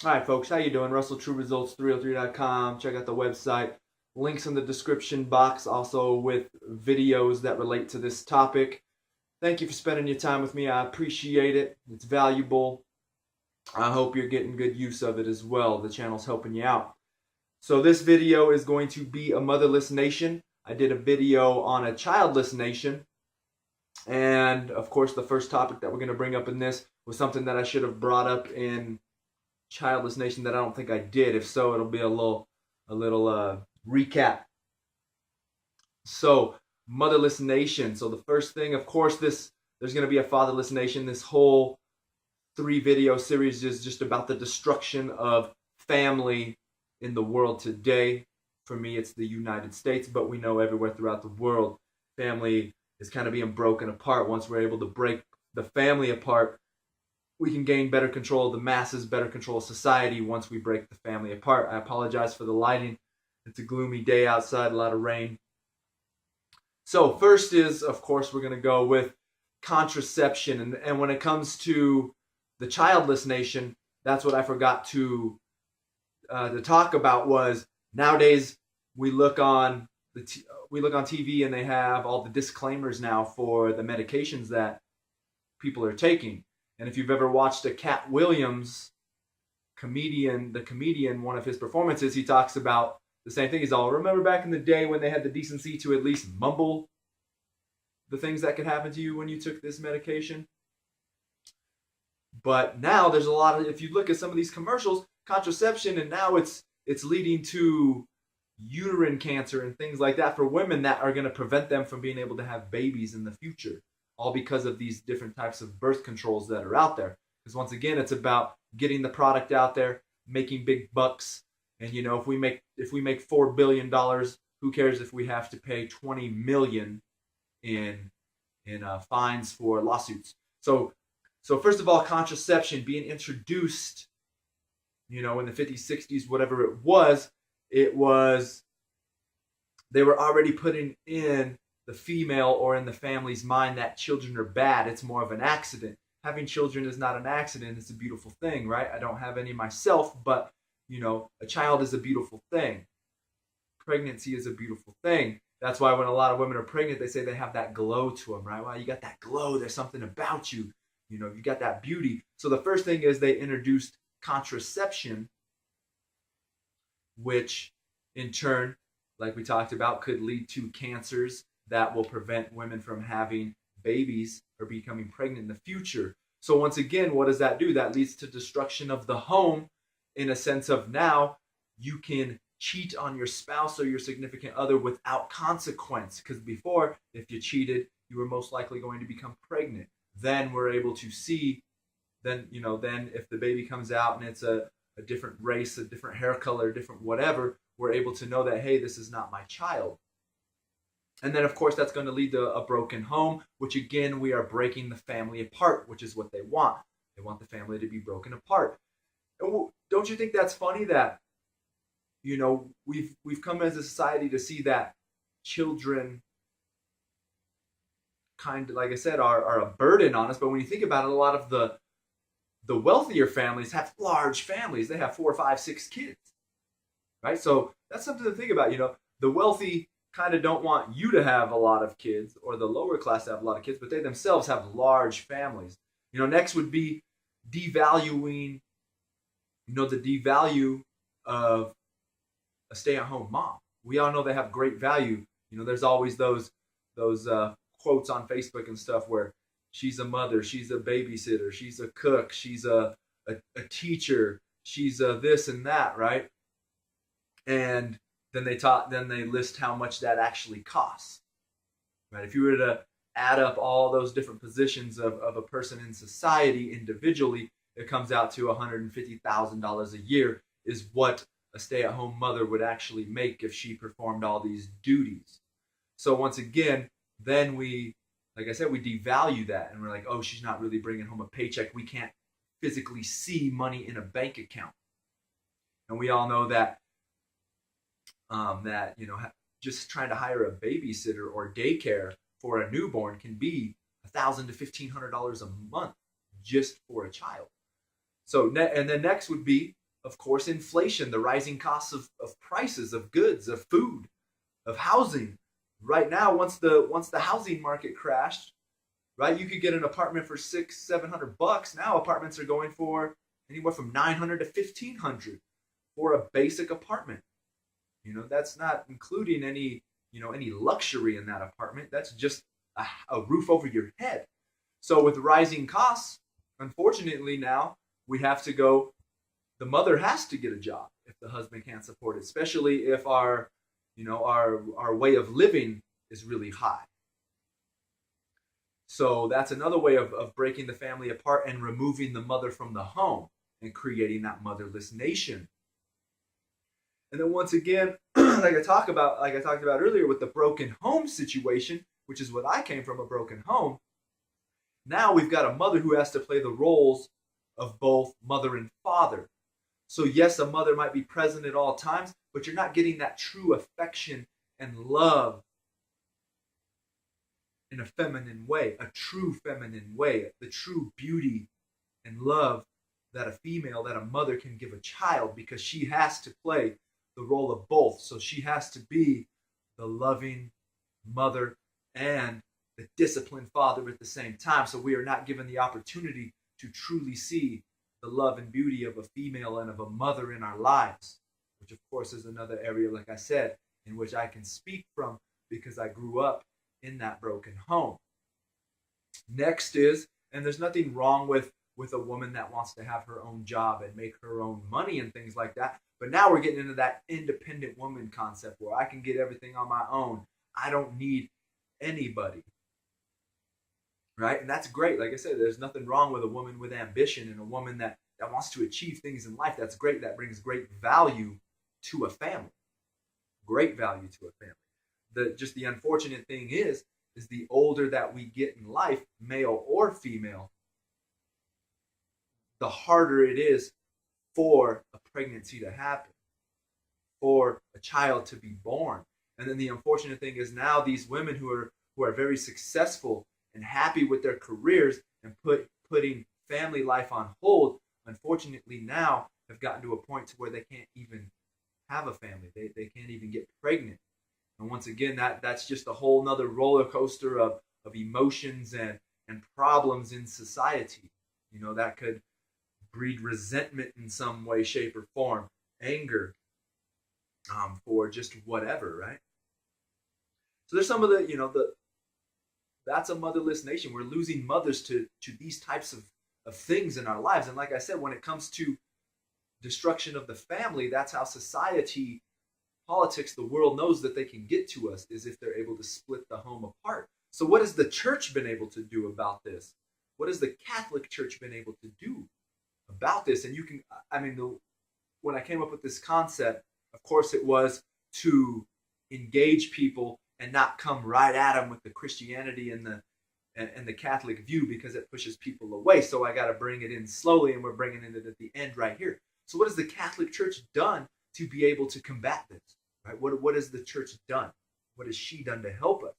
All right, folks, how you doing? RussellTrueResults303.com. Check out the website. Links in the description box, also with videos that relate to this topic. Thank you for spending your time with me. I appreciate it. It's valuable. I hope you're getting good use of it as well. The channel's helping you out. So this video is going to be a motherless nation. I did a video on a childless nation. And of course, the first topic that we're going to bring up in this was something that I should have brought up in childless nation that I don't think I did. If so, it'll be a little recap. So, motherless nation. So the first thing, of course, there's going to be a fatherless nation. This whole 3-video series is just about the destruction of family in the world today. For me, it's the United States, but we know everywhere throughout the world, family is kind of being broken apart. Once we're able to break the family apart, we can gain better control of the masses, better control of society once we break the family apart. I apologize for the lighting. It's a gloomy day outside, a lot of rain. So first is, of course, we're going to go with contraception. And when it comes to the childless nation, that's what I forgot to talk about was nowadays we look on TV and they have all the disclaimers now for the medications that people are taking. And if you've ever watched a Cat Williams comedian, one of his performances, he talks about the same thing. He's all, remember back in the day when they had the decency to at least mumble the things that could happen to you when you took this medication? But now there's a lot of, if you look at some of these commercials, contraception, and now it's leading to uterine cancer and things like that for women that are going to prevent them from being able to have babies in the future, all because of these different types of birth controls that are out there. Because once again, it's about getting the product out there, making big bucks. And you know, if we make $4 billion, who cares if we have to pay 20 million in fines for lawsuits? So first of all, contraception being introduced, you know, in the 50s, 60s, whatever it was, they were already putting in the female or in the family's mind that children are bad. It's more of an accident. Having children is not an accident. It's a beautiful thing, right? I don't have any myself, but, you know, a child is a beautiful thing. Pregnancy is a beautiful thing. That's why when a lot of women are pregnant, they say they have that glow to them, right? Wow, you got that glow. There's something about you. You know, you got that beauty. So the first thing is they introduced contraception, which in turn, like we talked about, could lead to cancers that will prevent women from having babies or becoming pregnant in the future. So once again, what does that do? That leads to destruction of the home, in a sense of now you can cheat on your spouse or your significant other without consequence. Because before, if you cheated, you were most likely going to become pregnant. Then we're able to see, then if the baby comes out and it's a different race, a different hair color, different whatever, we're able to know that, hey, this is not my child. And then, of course, that's going to lead to a broken home, which, again, we are breaking the family apart, which is what they want. They want the family to be broken apart. And don't you think that's funny that, you know, we've come as a society to see that children kind of, like I said, are a burden on us. But when you think about it, a lot of the wealthier families have large families. They have 4, 5, 6 kids, right? So that's something to think about. You know, the wealthy kind of don't want you to have a lot of kids, or the lower class to have a lot of kids, but they themselves have large families. You know, next would be devaluing, you know, the devalue of a stay-at-home mom. We all know they have great value. You know, there's always those quotes on Facebook and stuff where she's a mother, she's a babysitter, she's a cook, she's a teacher, she's a this and that, right? And then they list how much that actually costs, right? If you were to add up all those different positions of a person in society individually, it comes out to $150,000 a year is what a stay-at-home mother would actually make if she performed all these duties. So once again, then like I said, we devalue that, and we're like, oh, she's not really bringing home a paycheck. We can't physically see money in a bank account. And we all know that you know, just trying to hire a babysitter or daycare for a newborn can be $1,000 to $1,500 a month just for a child. So, and then next would be of course, inflation, the rising costs of prices, of goods, of food, of housing. Right now, once the housing market crashed, right, you could get an apartment for $600-700. Now apartments are going for anywhere from $900 to $1,500 for a basic apartment. That's not including any luxury in that apartment. That's just a roof over your head. So with rising costs, unfortunately now we have to go, the mother has to get a job if the husband can't support it, especially if our way of living is really high. So that's another way of breaking the family apart and removing the mother from the home and creating that motherless nation. And then once again, like I talked about earlier with the broken home situation, which is what I came from, a broken home. Now we've got a mother who has to play the roles of both mother and father. So yes, a mother might be present at all times, but you're not getting that true affection and love in a feminine way, a true feminine way, the true beauty and love that a mother can give a child, because she has to play the role of both. So she has to be the loving mother and the disciplined father at the same time. So we are not given the opportunity to truly see the love and beauty of a female and of a mother in our lives, which of course is another area, like I said, in which I can speak from because I grew up in that broken home. Next is, and there's nothing wrong with a woman that wants to have her own job and make her own money and things like that. But now we're getting into that independent woman concept where I can get everything on my own. I don't need anybody. Right? And that's great. Like I said, there's nothing wrong with a woman with ambition and a woman that wants to achieve things in life. That's great. That brings great value to a family. Great value to a family. Just the unfortunate thing is the older that we get in life, male or female, the harder it is for a pregnancy to happen, for a child to be born. And then the unfortunate thing is now these women who are very successful and happy with their careers and putting family life on hold, unfortunately now have gotten to a point to where they can't even have a family. They can't even get pregnant. And once again, that's just a whole nother roller coaster of emotions and problems in society. That could breed resentment in some way, shape, or form, anger, for just whatever, right? So there's some of that's a motherless nation. We're losing mothers to these types of things in our lives. And like I said, when it comes to destruction of the family, that's how society, politics, the world knows that they can get to us, is if they're able to split the home apart. So what has the church been able to do about this? What has the Catholic Church been able to do about this? And when I came up with this concept, of course it was to engage people and not come right at them with the Christianity and the Catholic view, because it pushes people away. So I got to bring it in slowly, and we're bringing it at the end right here. So what has the Catholic Church done to be able to combat this? Right? What has the church done? What has she done to help us?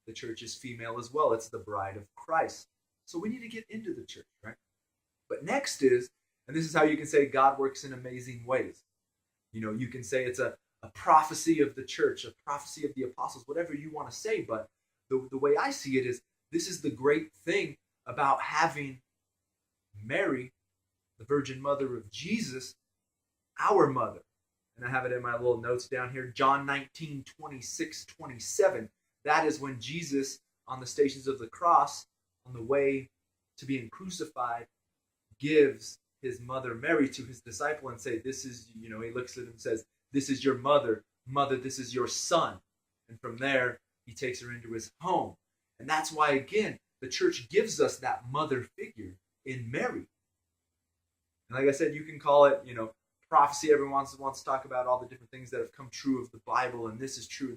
The church is female as well. It's the bride of Christ. So we need to get into the church, right? But next is, and this is how you can say God works in amazing ways. You can say it's a prophecy of the church, a prophecy of the apostles, whatever you want to say. But the way I see it is, this is the great thing about having Mary, the Virgin Mother of Jesus, our mother. And I have it in my little notes down here, John 19:26-27. That is when Jesus, on the Stations of the Cross, on the way to being crucified, gives his mother Mary to his disciple and say, this is, he looks at him and says, this is your mother, this is your son. And from there, he takes her into his home. And that's why, again, the church gives us that mother figure in Mary. And like I said, you can call it, prophecy. Everyone wants to talk about all the different things that have come true of the Bible, and this is true,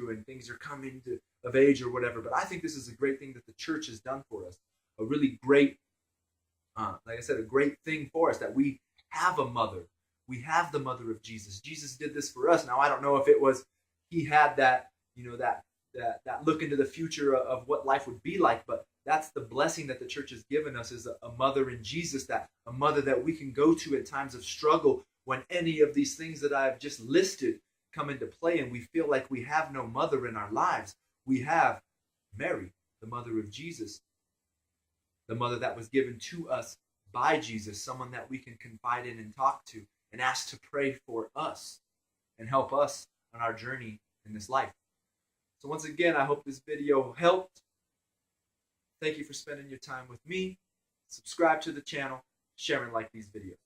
and things are coming of age or whatever. But I think this is a great thing that the church has done for us. A really great, like I said, a great thing for us, that we have a mother. We have the mother of Jesus. Jesus did this for us. Now, I don't know if it was, he had that, that look into the future of what life would be like, but that's the blessing that the church has given us, is a mother in Jesus, that a mother that we can go to at times of struggle when any of these things that I've just listed come into play and we feel like we have no mother in our lives. We have Mary, the mother of Jesus, the mother that was given to us by Jesus, someone that we can confide in and talk to and ask to pray for us and help us on our journey in this life. So once again, I hope this video helped. Thank you for spending your time with me. Subscribe to the channel, share and like these videos.